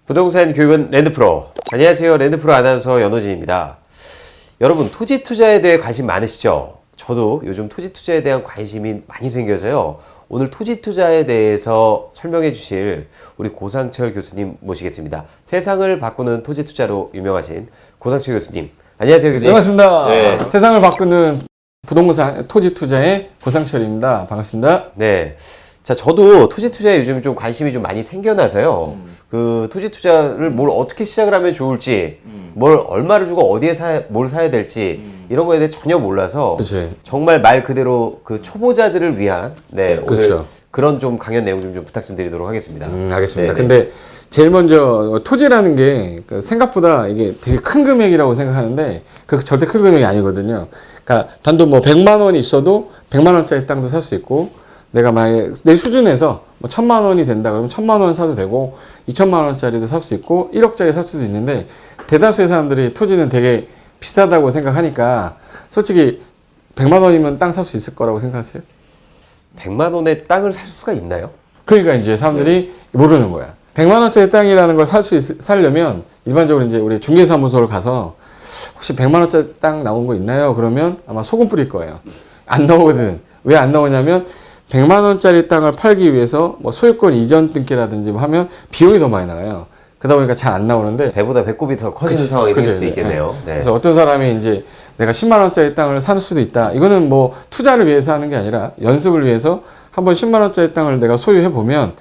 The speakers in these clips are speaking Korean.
부동산 교육은 랜드프로. 안녕하세요. 랜드프로 아나운서 연호진입니다. 여러분, 토지 투자에 대해 관심 많으시죠? 저도 요즘 토지 투자에 대한 관심이 많이 생겨서요. 오늘 토지 투자에 대해서 설명해 주실 우리 고상철 교수님 모시겠습니다. 세상을 바꾸는 토지 투자로 유명하신 고상철 교수님. 안녕하세요, 교수님. 반갑습니다. 네. 세상을 바꾸는 부동산 토지 투자의 고상철입니다. 반갑습니다. 네. 자, 저도 토지 투자에 요즘 좀 관심이 좀 많이 생겨나서요. 그 토지 투자를 뭘 어떻게 시작을 하면 좋을지, 뭘 얼마를 주고 어디에 뭘 사야 될지, 이런 거에 대해 전혀 몰라서 그치. 정말 말 그대로 그 초보자들을 위한 오늘 그렇죠. 그런 좀 강연 내용 좀 부탁 좀 드리도록 하겠습니다. 알겠습니다. 네네. 근데 제일 먼저 토지라는 게 생각보다 이게 되게 큰 금액이라고 생각하는데 그 절대 큰 금액이 아니거든요. 그러니까 단돈 뭐 100만 원이 있어도 100만 원짜리 땅도 살 수 있고, 내가 만약에 내 수준에서 뭐 1000만 원이 된다 그러면 1000만 원 사도 되고 2000만 원짜리도 살 수 있고 1억짜리 살 수도 있는데, 대다수의 사람들이 토지는 되게 비싸다고 생각하니까 솔직히 100만 원이면 땅 살 수 있을 거라고 생각하세요? 100만 원의 땅을 살 수가 있나요? 그러니까 이제 사람들이 모르는 거야. 100만 원짜리 땅이라는 걸 살려면 일반적으로 이제 우리 중개사무소를 가서 혹시 100만 원짜리 땅 나온 거 있나요? 그러면 아마 소금 뿌릴 거예요. 안 나오거든. 왜 안 나오냐면 100만 원짜리 땅을 팔기 위해서 뭐 소유권 이전 등기라든지 뭐 하면 비용이 더 많이 나가요. 그러다 보니까 잘 안 나오는데, 배보다 배꼽이 더 커지는 그치, 상황이 될 그치, 수 있겠네요. 네. 그래서 어떤 사람이 이제 내가 10만 원짜리 땅을 살 수도 있다. 이거는 뭐 투자를 위해서 하는 게 아니라 연습을 위해서 한번 10만 원짜리 땅을 내가 소유해 보면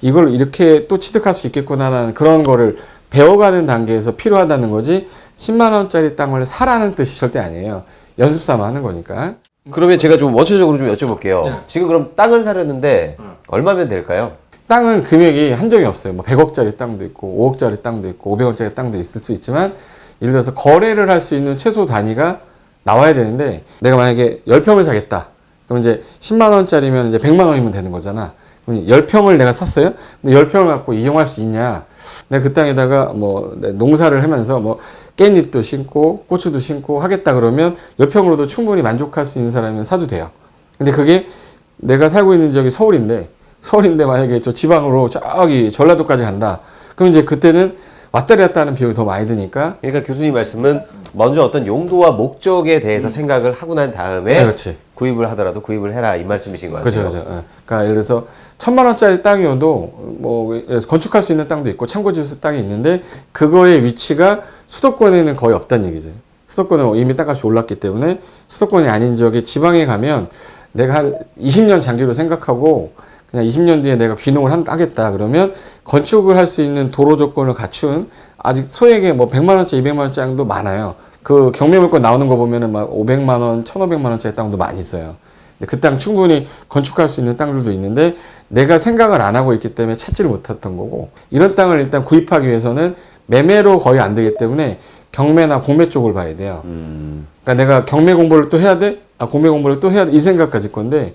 이걸 이렇게 또 취득할 수 있겠구나라는 그런 거를 배워가는 단계에서 필요하다는 거지, 10만 원짜리 땅을 사라는 뜻이 절대 아니에요. 연습 삼아 하는 거니까. 그러면 제가 좀 원초적으로 좀 여쭤볼게요. 지금 그럼 땅을 사려는데 얼마면 될까요? 땅은 금액이 한정이 없어요. 뭐 100억짜리 땅도 있고 5억짜리 땅도 있고 500억짜리 땅도 있을 수 있지만, 예를 들어서 거래를 할 수 있는 최소 단위가 나와야 되는데, 내가 만약에 10평을 사겠다. 그럼 이제 10만 원짜리면 이제 100만 원이면 되는 거잖아. 그럼 10평을 내가 샀어요. 근데 10평을 갖고 이용할 수 있냐? 내가 그 땅에다가 뭐 농사를 하면서 뭐 깻잎도 심고 고추도 심고 하겠다 그러면 10평으로도 충분히 만족할 수 있는 사람이면 사도 돼요. 근데 그게 내가 살고 있는 지역이 서울인데 만약에 저 지방으로 저기 전라도까지 간다. 그럼 이제 그때는 왔다리 갔다 하는 비용이 더 많이 드니까. 그러니까 교수님 말씀은 먼저 어떤 용도와 목적에 대해서 생각을 하고 난 다음에 네, 그렇지. 구입을 하더라도 구입을 해라, 이 말씀이신 것 그렇죠, 같아요. 그렇죠. 예. 그러니까 예를 들어서 1000만 원짜리 땅이어도 뭐 건축할 수 있는 땅도 있고 참고지수 땅이 있는데, 그거의 위치가 수도권에는 거의 없다는 얘기죠. 수도권은 이미 땅값이 올랐기 때문에 수도권이 아닌 지역에 지방에 가면 내가 한 20년 장기로 생각하고 그냥 20년 뒤에 내가 귀농을 하겠다 그러면 건축을 할 수 있는 도로 조건을 갖춘, 아직 소액의 뭐 100만 원짜리, 200만 원짜리 땅도 많아요. 그 경매물건 나오는 거 보면은 막 500만 원, 1,500만 원짜리 땅도 많이 있어요. 근데 그 땅 충분히 건축할 수 있는 땅들도 있는데 내가 생각을 안 하고 있기 때문에 찾지를 못했던 거고, 이런 땅을 일단 구입하기 위해서는 매매로 거의 안 되기 때문에 경매나 공매 쪽을 봐야 돼요. 그러니까 내가 경매 공부를 또 해야 돼? 공매 공부를 또 해야 돼? 이 생각 가질 건데,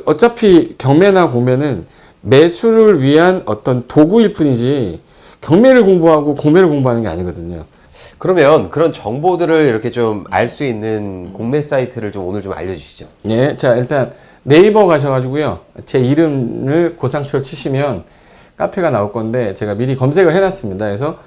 어차피 경매나 공매는 매수를 위한 어떤 도구일 뿐이지 경매를 공부하고 공매를 공부하는 게 아니거든요. 그러면 그런 정보들을 이렇게 좀 알 수 있는 공매 사이트를 좀 오늘 좀 알려주시죠. 예, 자, 일단 네이버 가셔가지고요, 제 이름을 고상철 치시면 카페가 나올 건데 제가 미리 검색을 해놨습니다. 그래서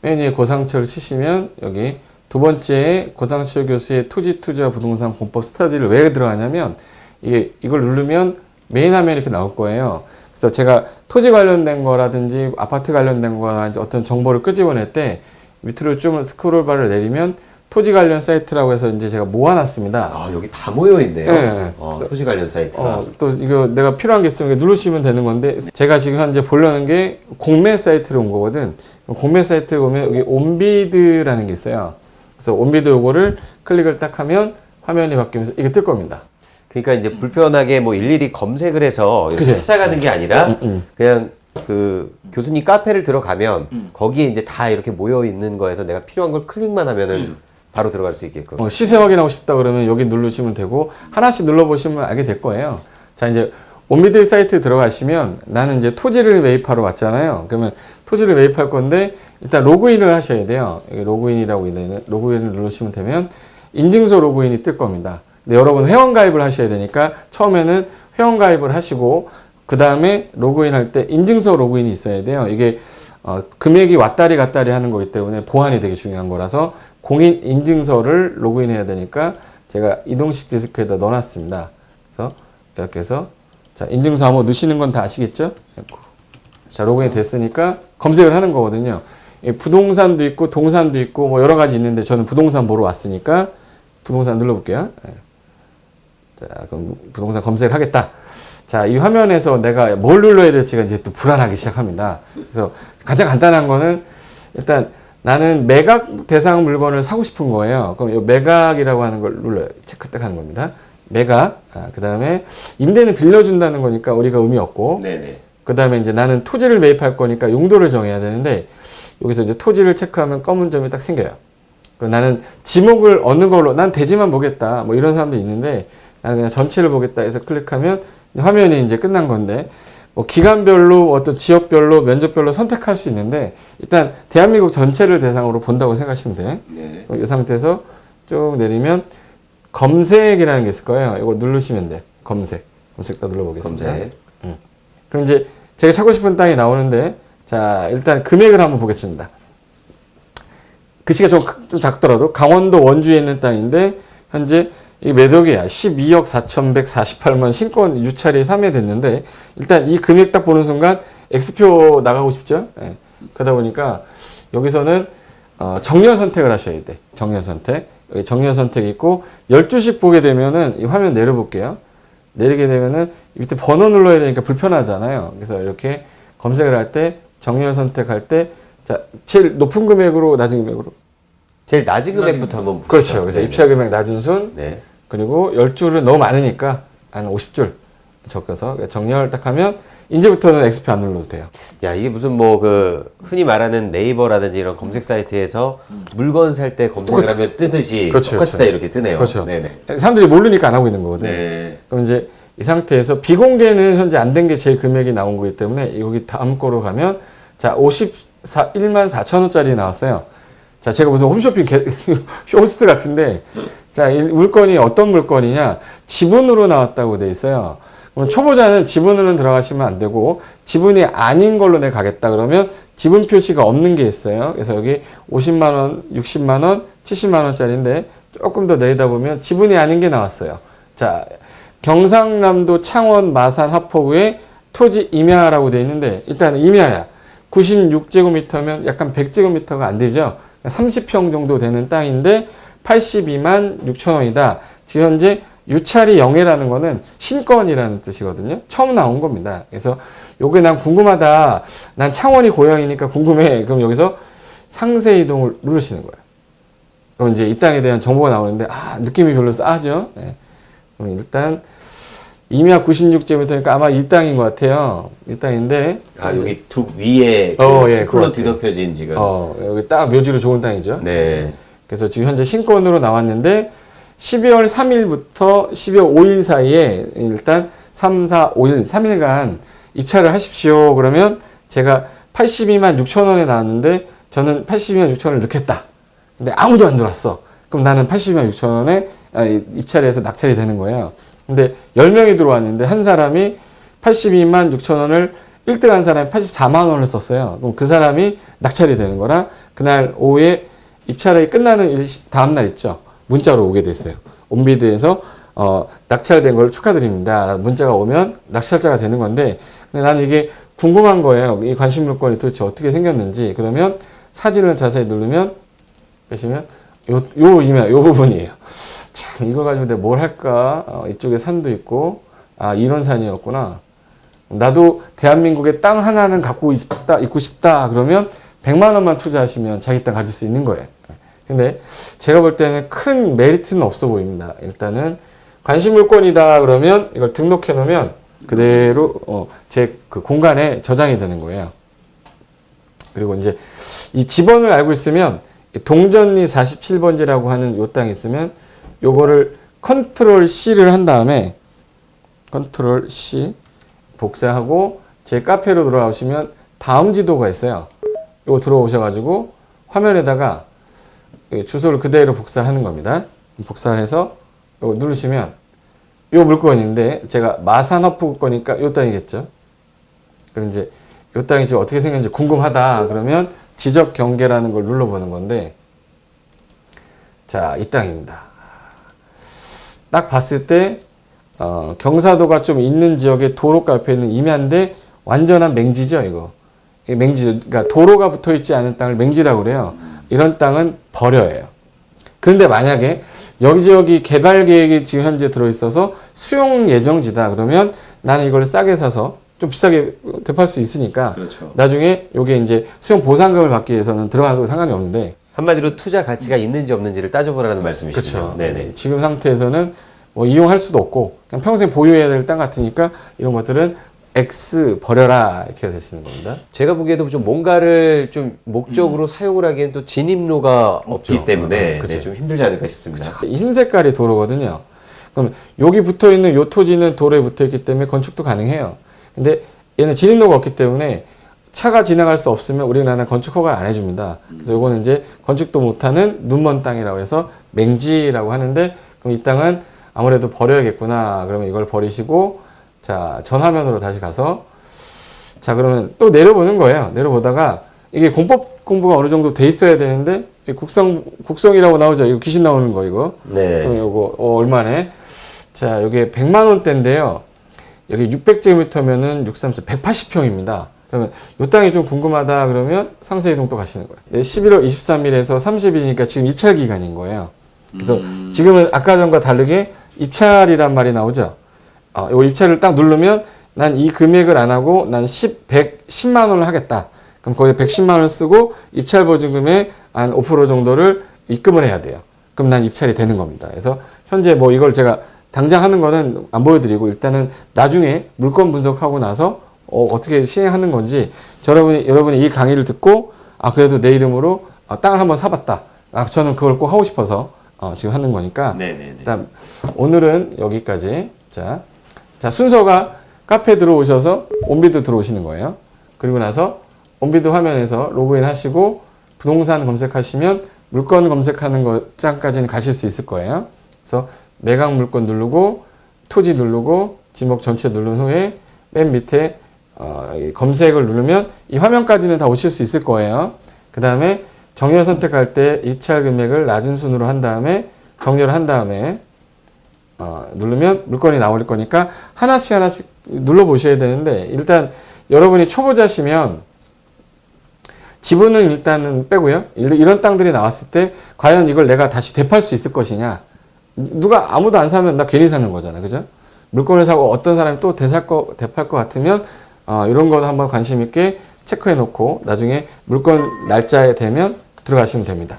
맨 위에 고상철 치시면 여기 두 번째 고상철 교수의 토지 투자 부동산 공법 스터디를 왜 들어가냐면, 이걸 누르면 메인 화면이 이렇게 나올 거예요. 그래서 제가 토지 관련된 거라든지 아파트 관련된 거라든지 어떤 정보를 끄집어낼 때 밑으로 좀 스크롤바를 내리면 토지 관련 사이트라고 해서 이제 제가 모아놨습니다. 아, 여기 다 모여있네요. 네. 토지 관련 사이트가. 또 이거 내가 필요한 게 있으면 누르시면 되는 건데, 제가 지금 현재 보려는 게 공매 사이트로 온 거거든. 공매 사이트에 보면 여기 온비드라는 게 있어요. 그래서 온비드 요거를 클릭을 딱 하면 화면이 바뀌면서 이게 뜰 겁니다. 그러니까 이제 불편하게 뭐 일일이 검색을 해서 이렇게 그치? 찾아가는 게 아니라 그냥 그 교수님 카페를 들어가면 거기에 이제 다 이렇게 모여 있는 거에서 내가 필요한 걸 클릭만 하면은 바로 들어갈 수 있게끔. 시세 확인하고 싶다 그러면 여기 누르시면 되고, 하나씩 눌러보시면 알게 될 거예요. 자, 이제 온비드 사이트 들어가시면 나는 이제 토지를 매입하러 왔잖아요. 그러면 토지를 매입할 건데 일단 로그인을 하셔야 돼요. 여기 로그인이라고 있는 로그인을 누르시면 되면 인증서 로그인이 뜰 겁니다. 근데 여러분 회원가입을 하셔야 되니까 처음에는 회원가입을 하시고 그 다음에 로그인할 때 인증서 로그인이 있어야 돼요. 이게 금액이 왔다리 갔다리 하는 거기 때문에 보안이 되게 중요한 거라서 공인 인증서를 로그인해야 되니까 제가 이동식 디스크에다 넣어놨습니다. 그래서 이렇게 해서 자, 인증서 한번 넣으시는 건 다 아시겠죠? 자, 로그인 됐으니까 검색을 하는 거거든요. 부동산도 있고 동산도 있고 뭐 여러 가지 있는데 저는 부동산 보러 왔으니까 부동산 눌러볼게요. 자, 그럼 부동산 검색을 하겠다. 자, 이 화면에서 내가 뭘 눌러야 될지가 이제 또 불안하기 시작합니다. 그래서 가장 간단한 거는 일단 나는 매각 대상 물건을 사고 싶은 거예요. 그럼 이 매각이라고 하는 걸 눌러요. 체크 딱 하는 겁니다. 매각. 그 다음에 임대는 빌려준다는 거니까 우리가 의미 없고. 네네. 그 다음에 이제 나는 토지를 매입할 거니까 용도를 정해야 되는데 여기서 이제 토지를 체크하면 검은 점이 딱 생겨요. 그리고 나는 지목을 어느 걸로, 난 대지만 보겠다. 뭐 이런 사람도 있는데 나는 그냥 전체를 보겠다 해서 클릭하면 화면이 이제 끝난 건데 뭐 기간별로 어떤 지역별로 면적별로 선택할 수 있는데 일단 대한민국 전체를 대상으로 본다고 생각하시면 돼. 네. 이 상태에서 쭉 내리면 검색이라는 게 있을 거예요. 이거 누르시면 돼. 검색 다 눌러보겠습니다. 검색. 그럼 이제 제가 찾고 싶은 땅이 나오는데 자 일단 금액을 한번 보겠습니다. 글씨가 좀 작더라도 강원도 원주에 있는 땅인데 현재 이 매덕이야. 12억 4,148만 신권 유찰이 3회 됐는데 일단 이 금액 딱 보는 순간 X표 나가고 싶죠? 네. 그러다 보니까 여기서는 정렬 선택을 하셔야 돼. 정렬 선택. 여기 정렬 선택이 있고 12씩 보게 되면은 이 화면 내려볼게요. 내리게 되면은 밑에 번호 눌러야 되니까 불편하잖아요. 그래서 이렇게 검색을 할 때 정렬 선택할 때 자, 제일 높은 금액으로 낮은 금액으로 제일 낮은 금액부터 한번 보시죠. 그렇죠. 그래서 입찰 금액 낮은 순 네. 그리고 10줄은 너무 많으니까 한 50줄 적어서 정렬 딱 하면 이제부터는 X표 안 눌러도 돼요. 야, 이게 무슨 뭐 그 흔히 말하는 네이버라든지 이런 검색 사이트에서 물건 살 때 검색을 하면 뜨듯이 그렇죠, 똑같이 다 그렇죠. 이렇게 뜨네요. 그렇죠. 네네. 사람들이 모르니까 안 하고 있는 거거든요. 네. 그럼 이제 이 상태에서 비공개는 현재 안 된 게 제일 금액이 나온 거기 때문에 여기 다음 거로 가면 자 1만 4천 원짜리 나왔어요. 자 제가 무슨 홈쇼핑 쇼호스트 같은데 자 이 물건이 어떤 물건이냐 지분으로 나왔다고 돼 있어요. 그럼 초보자는 지분으로는 들어가시면 안 되고 지분이 아닌 걸로 내가 가겠다 그러면 지분 표시가 없는 게 있어요. 그래서 여기 50만 원, 60만 원, 70만 원짜리인데 조금 더 내리다 보면 지분이 아닌 게 나왔어요. 자 경상남도 창원 마산 하포구에 토지 임야라고 돼 있는데 일단 임야야. 96제곱미터면 약간 100제곱미터가 안 되죠. 30평 정도 되는 땅인데 82만 6천 원이다. 지금 현재 유찰이 0회라는 거는 신권이라는 뜻이거든요. 처음 나온 겁니다. 그래서 요게 난 궁금하다. 난 창원이 고향이니까 궁금해. 그럼 여기서 상세 이동을 누르시는 거예요. 그럼 이제 이 땅에 대한 정보가 나오는데 느낌이 별로 싸죠. 네. 그럼 일단 임야 96제곱미터니까 아마 이 땅인 것 같아요. 이 땅인데 여기 두 위에 예, 슈퍼로 뒤덮여진 지금. 여기 딱 묘지로 좋은 땅이죠. 네. 그래서 지금 현재 신권으로 나왔는데 12월 3일부터 12월 5일 사이에 일단 3, 4, 5일 3일간 입찰을 하십시오. 그러면 제가 82만 6천 원에 나왔는데 저는 82만 6천 원을 넣겠다. 근데 아무도 안 들어왔어. 그럼 나는 82만 6천 원에 입찰해서 낙찰이 되는 거예요. 근데 10명이 들어왔는데 한 사람이 82만 6천 원을 1등 한 사람이 84만 원을 썼어요. 그럼 그 사람이 낙찰이 되는 거라 그날 오후에 입찰이 끝나는 다음날 있죠. 문자로 오게 됐어요. 온비드에서 낙찰된 걸 축하드립니다. 문자가 오면 낙찰자가 되는 건데 근데 나는 이게 궁금한 거예요. 이 관심 물건이 도대체 어떻게 생겼는지. 그러면 사진을 자세히 누르면 보시면 요 부분이에요. 참 이걸 가지고 내가 뭘 할까? 이쪽에 산도 있고 이런 산이었구나. 나도 대한민국에 땅 하나는 있고 싶다. 그러면 100만 원만 투자하시면 자기 땅 가질 수 있는 거예요. 근데 제가 볼 때는 큰 메리트는 없어 보입니다. 일단은 관심 물건이다 그러면 이걸 등록해 놓으면 그대로 제 그 공간에 저장이 되는 거예요. 그리고 이제 이 지번을 알고 있으면 동전리 47번지라고 하는 요 땅이 있으면 요거를 컨트롤 C를 한 다음에 컨트롤 C 복사하고 제 카페로 들어오시면 다음 지도가 있어요. 이거 들어오셔가지고 화면에다가 주소를 그대로 복사하는 겁니다. 복사를 해서 이거 누르시면 이 물건인데 제가 마산허프 거니까 이 땅이겠죠. 그럼 이제 이 땅이 지금 어떻게 생겼는지 궁금하다 그러면 지적 경계라는 걸 눌러보는 건데, 자, 이 땅입니다. 딱 봤을 때 경사도가 좀 있는 지역의 도로가 옆에 있는 임야인데 완전한 맹지죠, 이거. 이 맹지, 그러니까 도로가 붙어 있지 않은 땅을 맹지라고 그래요. 이런 땅은 버려예요. 그런데 만약에 여기저기 개발 계획이 지금 현재 들어있어서 수용 예정지다 그러면 나는 이걸 싸게 사서 좀 비싸게 대팔 수 있으니까 그렇죠. 나중에 요게 이제 수용 보상금을 받기 위해서는 들어가도 상관이 없는데, 한마디로 투자 가치가 있는지 없는지를 따져보라는 말씀이시죠. 그렇죠. 네네. 지금 상태에서는 뭐 이용할 수도 없고 그냥 평생 보유해야 될 땅 같으니까 이런 것들은 X 버려라 이렇게 되시는 겁니다. 제가 보기에도 좀 뭔가를 좀 목적으로 사용을 하기엔 또 진입로가 없기 때문에 그렇죠. 네, 좀 힘들지 않을까 싶습니다. 이 흰 색깔이 도로거든요. 그럼 여기 붙어 있는 요 토지는 도로에 붙어 있기 때문에 건축도 가능해요. 근데 얘는 진입로가 없기 때문에 차가 지나갈 수 없으면 우리나라는 건축 허가를 안 해줍니다. 그래서 요거는 이제 건축도 못하는 눈먼 땅이라고 해서 맹지라고 하는데, 그럼 이 땅은 아무래도 버려야겠구나. 그러면 이걸 버리시고, 자, 전 화면으로 다시 가서, 자, 그러면 또 내려보는 거예요. 내려보다가 이게 공법 공부가 어느 정도 돼 있어야 되는데, 국성이라고 나오죠. 이거 귀신 나오는 거, 이거. 네. 그럼 요거, 얼마네? 자, 요게 100만 원대인데요. 여기 600제곱미터면은 634, 180평입니다. 그러면 요 땅이 좀 궁금하다 그러면 상세이동 또 가시는 거예요. 네, 11월 23일에서 30일이니까 지금 입찰 기간인 거예요. 그래서 지금은 아까 전과 다르게 입찰이란 말이 나오죠. 요 입찰을 딱 누르면 난 이 금액을 안 하고 난 110만 원을 하겠다. 그럼 거기에 110만 원을 쓰고 입찰 보증금의 한 5% 정도를 입금을 해야 돼요. 그럼 난 입찰이 되는 겁니다. 그래서 현재 뭐 이걸 제가 당장 하는 거는 안 보여드리고 일단은 나중에 물건 분석하고 나서 어떻게 시행하는 건지 여러분이 이 강의를 듣고 그래도 내 이름으로 땅을 한번 사봤다. 저는 그걸 꼭 하고 싶어서 지금 하는 거니까. 네네네. 일단 오늘은 여기까지. 자, 순서가 카페 들어오셔서 온비드 들어오시는 거예요. 그리고 나서 온비드 화면에서 로그인 하시고 부동산 검색하시면 물건 검색하는 장까지는 가실 수 있을 거예요. 그래서 매각 물건 누르고 토지 누르고 지목 전체 누른 후에 맨 밑에 이 검색을 누르면 이 화면까지는 다 오실 수 있을 거예요. 그 다음에 정렬 선택할 때 입찰 금액을 낮은 순으로 한 다음에 정렬을 한 다음에 누르면 물건이 나올 거니까 하나씩 눌러 보셔야 되는데, 일단 여러분이 초보자시면 지분은 일단은 빼고요. 이런 땅들이 나왔을 때 과연 이걸 내가 다시 되팔 수 있을 것이냐. 누가 아무도 안 사면 나 괜히 사는 거잖아. 그죠? 물건을 사고 어떤 사람이 또 되팔 것 같으면 이런 거 한번 관심 있게 체크해 놓고 나중에 물건 날짜에 되면 들어가시면 됩니다.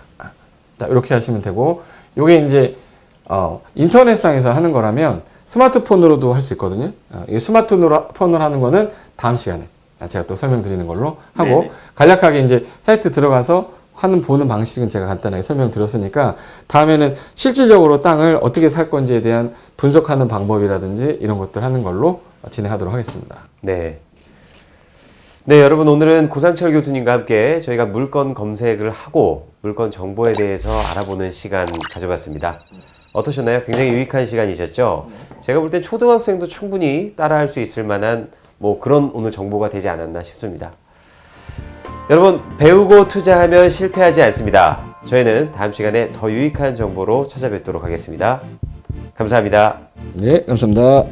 이렇게 하시면 되고, 요게 이제 인터넷상에서 하는 거라면 스마트폰으로도 할 수 있거든요. 이 스마트폰으로 하는 거는 다음 시간에 제가 또 설명드리는 걸로 하고, 네네. 간략하게 이제 사이트 들어가서 보는 방식은 제가 간단하게 설명드렸으니까 다음에는 실질적으로 땅을 어떻게 살 건지에 대한 분석하는 방법이라든지 이런 것들 하는 걸로 진행하도록 하겠습니다. 네. 네, 여러분 오늘은 고상철 교수님과 함께 저희가 물건 검색을 하고 물건 정보에 대해서 알아보는 시간 가져봤습니다. 어떠셨나요? 굉장히 유익한 시간이셨죠? 제가 볼 때 초등학생도 충분히 따라할 수 있을 만한 뭐 그런 오늘 정보가 되지 않았나 싶습니다. 여러분, 배우고 투자하면 실패하지 않습니다. 저희는 다음 시간에 더 유익한 정보로 찾아뵙도록 하겠습니다. 감사합니다. 네, 감사합니다.